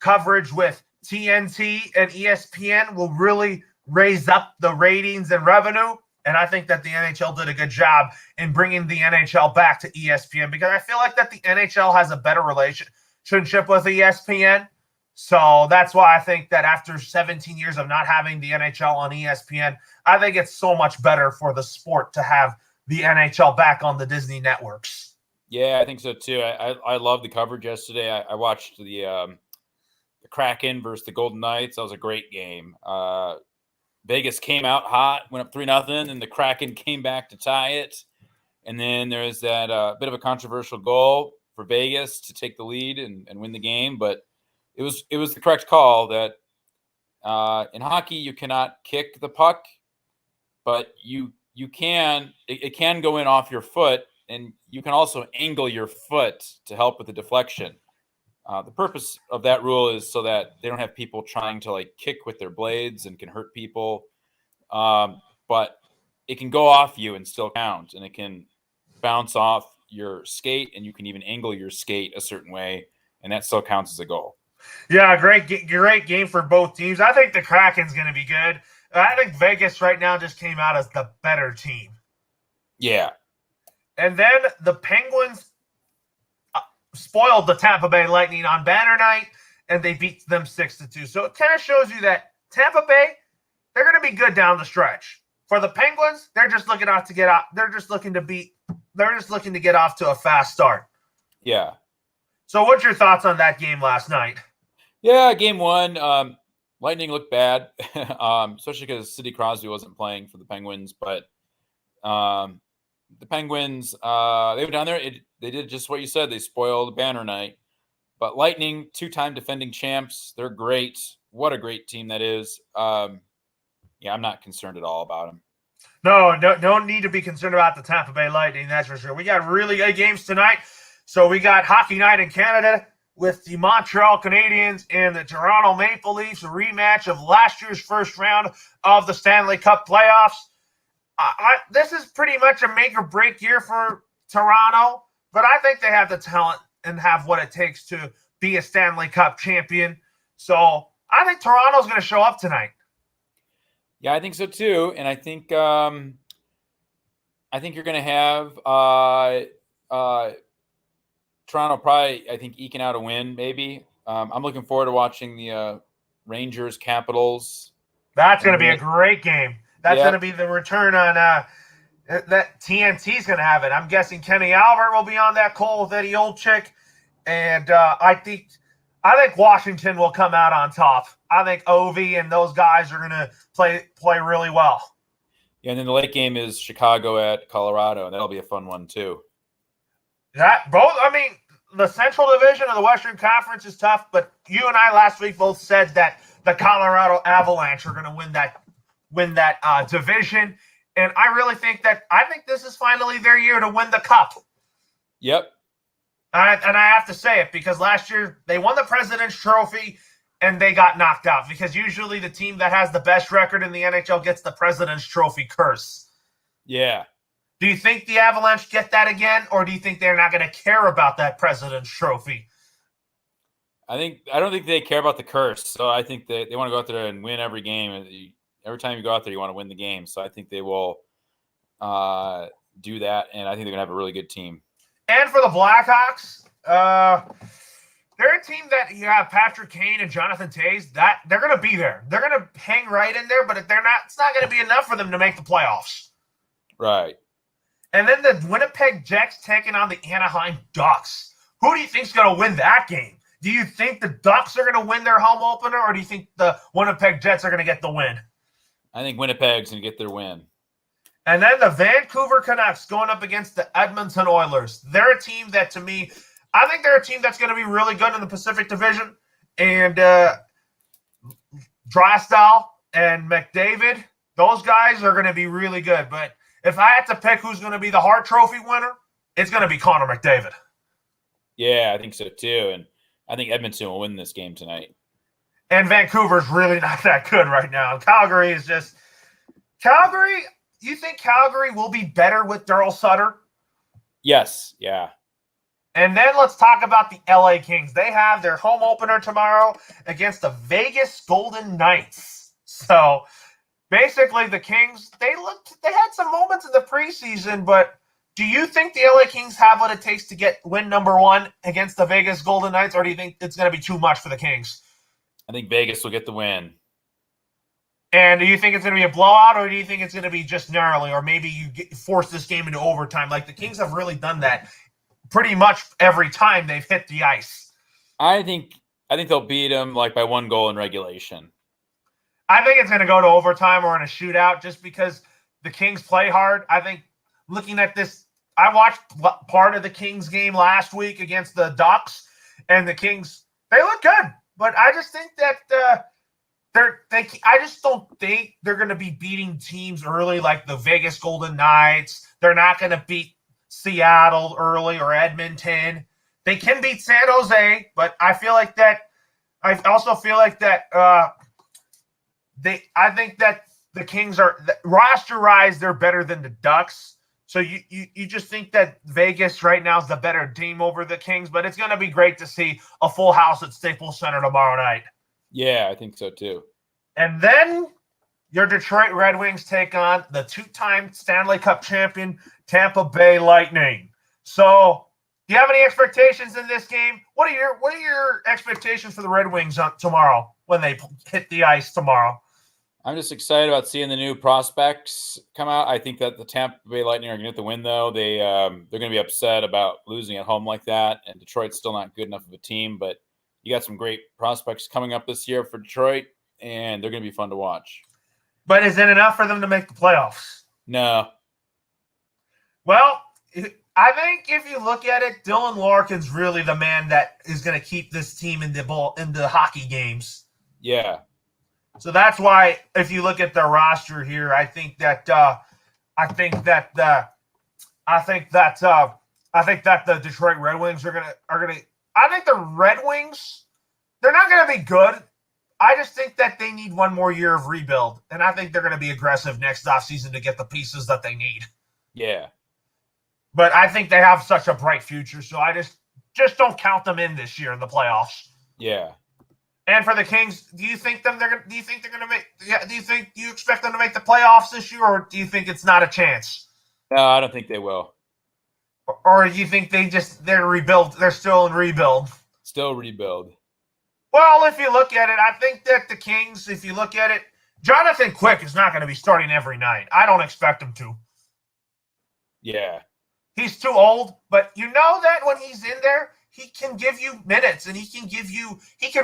coverage with TNT and ESPN will really raise up the ratings and revenue. And I think that the NHL did a good job in bringing the NHL back to ESPN, because I feel like that the NHL has a better relationship with ESPN. So that's why I think that after 17 years of not having the NHL on ESPN, I think it's so much better for the sport to have the NHL back on the Disney networks. Yeah, I think so too. I love the coverage yesterday. I watched the Kraken versus the Golden Knights. That was a great game. Vegas came out hot, went up 3-0, and the Kraken came back to tie it. And then there was that bit of a controversial goal for Vegas to take the lead and win the game. But it was the correct call that in hockey you cannot kick the puck, but it can go in off your foot, and you can also angle your foot to help with the deflection. The purpose of that rule is so that they don't have people trying to kick with their blades and can hurt people. But it can go off you and still count, and it can bounce off your skate, and you can even angle your skate a certain way, and that still counts as a goal. Yeah, great game for both teams. I think the Kraken's going to be good. I think Vegas right now just came out as the better team. Yeah. And then the Penguins spoiled the Tampa Bay Lightning on banner night, and they beat them 6-2. So it kind of shows you that Tampa Bay, they're going to be good down the stretch. For the Penguins, they're just looking to get out. They're just looking to get off to a fast start. Yeah. So what's your thoughts on that game last night? Yeah, game one, Lightning looked bad, especially because Sidney Crosby wasn't playing for the Penguins. But the Penguins, they were down there. They did just what you said. They spoiled banner night. But Lightning, 2-time defending champs, they're great. What a great team that is. Yeah, I'm not concerned at all about them. No need to be concerned about the Tampa Bay Lightning, that's for sure. We got really good games tonight. So we got Hockey Night in Canada with the Montreal Canadiens and the Toronto Maple Leafs, a rematch of last year's first round of the Stanley Cup playoffs. This is pretty much a make-or-break year for Toronto, but I think they have the talent and have what it takes to be a Stanley Cup champion. So I think Toronto's going to show up tonight. Yeah, I think so too, and I think you're going to have Toronto probably, I think, eking out a win. Maybe I'm looking forward to watching the Rangers Capitals. That's going to be a great game. That's going to be the return on that TNT's going to have it. I'm guessing Kenny Albert will be on that call with Eddie Olczyk, and I think Washington will come out on top. I think Ovi and those guys are going to play really well. Yeah, and then the late game is Chicago at Colorado, and that'll be a fun one too. The Central Division of the Western Conference is tough, but you and I last week both said that the Colorado Avalanche are going to win that division, and I think this is finally their year to win the cup. Yep. And I have to say it because last year they won the President's Trophy and they got knocked out, because usually the team that has the best record in the NHL gets the President's Trophy curse. Yeah. Do you think the Avalanche get that again, or do you think they're not going to care about that President's Trophy? I don't think they care about the curse. So I think they want to go out there and win every game. Every time you go out there, you want to win the game. So I think they will do that, and I think they're going to have a really good team. And for the Blackhawks, they're a team that you have Patrick Kane and Jonathan Toews. That they're going to be there. They're going to hang right in there, but if they're not, it's not going to be enough for them to make the playoffs. Right. And then the Winnipeg Jets taking on the Anaheim Ducks. Who do you think's going to win that game? Do you think the Ducks are going to win their home opener, or do you think the Winnipeg Jets are going to get the win? I think Winnipeg's going to get their win. And then the Vancouver Canucks going up against the Edmonton Oilers. They're a team that, to me, I think they're a team that's going to be really good in the Pacific Division. And Drysdale and McDavid, those guys are going to be really good. But if I had to pick who's going to be the Hart Trophy winner, it's going to be Connor McDavid. Yeah, I think so too. And I think Edmonton will win this game tonight. And Vancouver's really not that good right now. Calgary, you think Calgary will be better with Darryl Sutter? Yes. Yeah. And then let's talk about the LA Kings. They have their home opener tomorrow against the Vegas Golden Knights. So basically the Kings, they had some moments in the preseason, but do you think the LA Kings have what it takes to get win number 1 against the Vegas Golden Knights, or do you think it's going to be too much for the Kings? I think Vegas will get the win. And do you think it's going to be a blowout, or do you think it's going to be just narrowly, or maybe you force this game into overtime? Like the Kings have really done that pretty much every time they've hit the ice. I think they'll beat them like by 1 goal in regulation. I think it's going to go to overtime or in a shootout just because the Kings play hard. I think looking at this, I watched part of the Kings game last week against the Ducks, and the Kings, they look good. But I just think that I just don't think they're going to be beating teams early like the Vegas Golden Knights. They're not going to beat Seattle early or Edmonton. They can beat San Jose, but I feel like that. I also feel like that. I think that the Kings are roster-wise, they're better than the Ducks. So you just think that Vegas right now is the better team over the Kings, but it's going to be great to see a full house at Staples Center tomorrow night. Yeah, I think so too. And then your Detroit Red Wings take on the 2-time Stanley Cup champion Tampa Bay Lightning. So, do you have any expectations in this game? What are your expectations for the Red Wings tomorrow when they hit the ice tomorrow? I'm just excited about seeing the new prospects come out. I think that the Tampa Bay Lightning are going to get the win, though. They're going to be upset about losing at home like that, and Detroit's still not good enough of a team. But you got some great prospects coming up this year for Detroit, and they're going to be fun to watch. But is it enough for them to make the playoffs? No. Well, I think if you look at it, Dylan Larkin's really the man that is going to keep this team in the hockey games. Yeah. So that's why, if you look at the roster here, I think that the Detroit Red Wings are gonna. I think the Red Wings, they're not gonna be good. I just think that they need one more year of rebuild, and I think they're gonna be aggressive next offseason to get the pieces that they need. Yeah. But I think they have such a bright future, so I just don't count them in this year in the playoffs. Yeah. And for the Kings, do you expect them to make the playoffs this year, or do you think it's not a chance? No, I don't think they will. Or do you think they're rebuild? They're still in rebuild. Still rebuild. Well, if you look at it, I think that the Kings, if you look at it, Jonathan Quick is not going to be starting every night. I don't expect him to. Yeah. He's too old, but you know that when he's in there, he can give you minutes and he can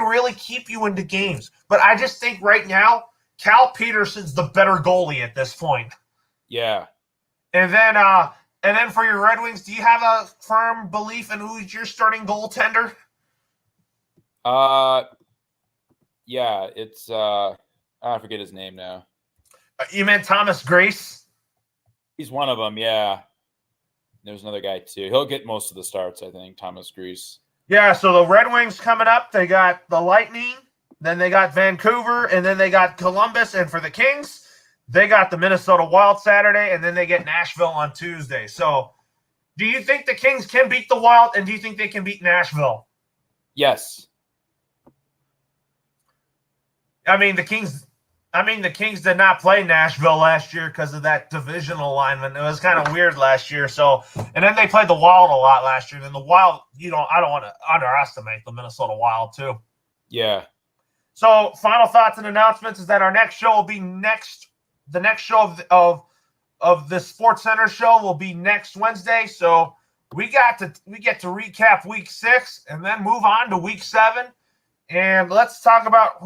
really keep you into games. But I just think right now, Cal Peterson's the better goalie at this point. Yeah. And then for your Red Wings, do you have a firm belief in who's your starting goaltender? Yeah, it's I forget his name now. You meant Thomas Grace? He's one of them, yeah. There's another guy too. He'll get most of the starts, I think, Thomas Grease. Yeah, so the Red Wings coming up, they got the Lightning, then they got Vancouver, and then they got Columbus. And for the Kings, they got the Minnesota Wild Saturday, and then they get Nashville on Tuesday. So do you think the Kings can beat the Wild, and do you think they can beat Nashville? Yes. I mean, the Kings did not play Nashville last year because of that divisional alignment. It was kind of weird last year. So, and then they played the Wild a lot last year. And then the Wild, I don't want to underestimate the Minnesota Wild too. Yeah. So, final thoughts and announcements is that our next show will be the next show of the Sportscenter show will be next Wednesday. So we get to recap week 6 and then move on to week 7. And let's talk about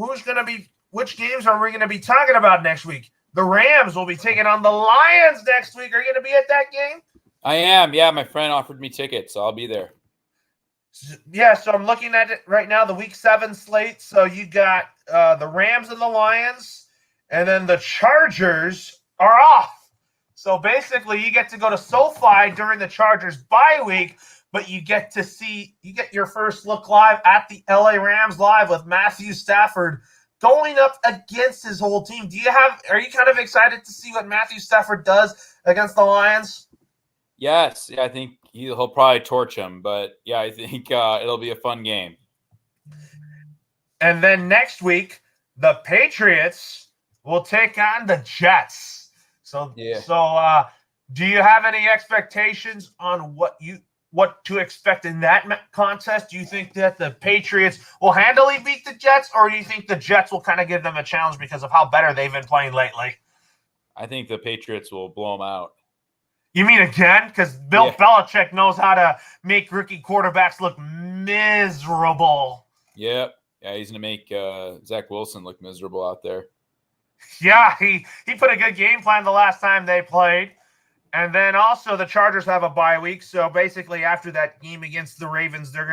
which games are we going to be talking about next week? The Rams will be taking on the Lions next week. Are you going to be at that game? I am. Yeah, my friend offered me tickets, so I'll be there. Yeah, so I'm looking at it right now, the week 7 slate. So you got the Rams and the Lions, and then the Chargers are off. So basically, you get to go to SoFi during the Chargers bye week, but you get your first look live at the LA Rams live with Matthew Stafford going up against his whole team. Are you kind of excited to see what Matthew Stafford does against the Lions? Yes, yeah, I think he'll probably torch him, but yeah, I think it'll be a fun game. And then next week, the Patriots will take on the Jets. So do you have any expectations on what to expect in that contest? Do you think that the Patriots will handily beat the Jets, or do you think the Jets will kind of give them a challenge because of how better they've been playing lately? I think the Patriots will blow them out. You mean again? Because Bill Belichick knows how to make rookie quarterbacks look miserable. Yep. Yeah, he's going to make Zach Wilson look miserable out there. Yeah, he put a good game plan the last time they played. And then also the Chargers have a bye week, so basically after that game against the Ravens, they're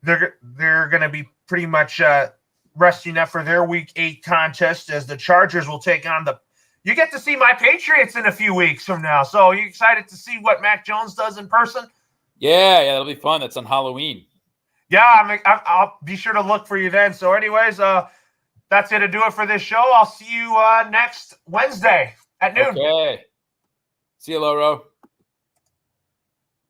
gonna be pretty much resting up for their Week 8 contest, as the Chargers will take on You get to see my Patriots in a few weeks from now. So are you excited to see what Mac Jones does in person? Yeah, that'll be fun. That's on Halloween. Yeah, I'll be sure to look for you then. So anyways, that's going to do it for this show. I'll see you next Wednesday at noon. Okay. See you, Loro.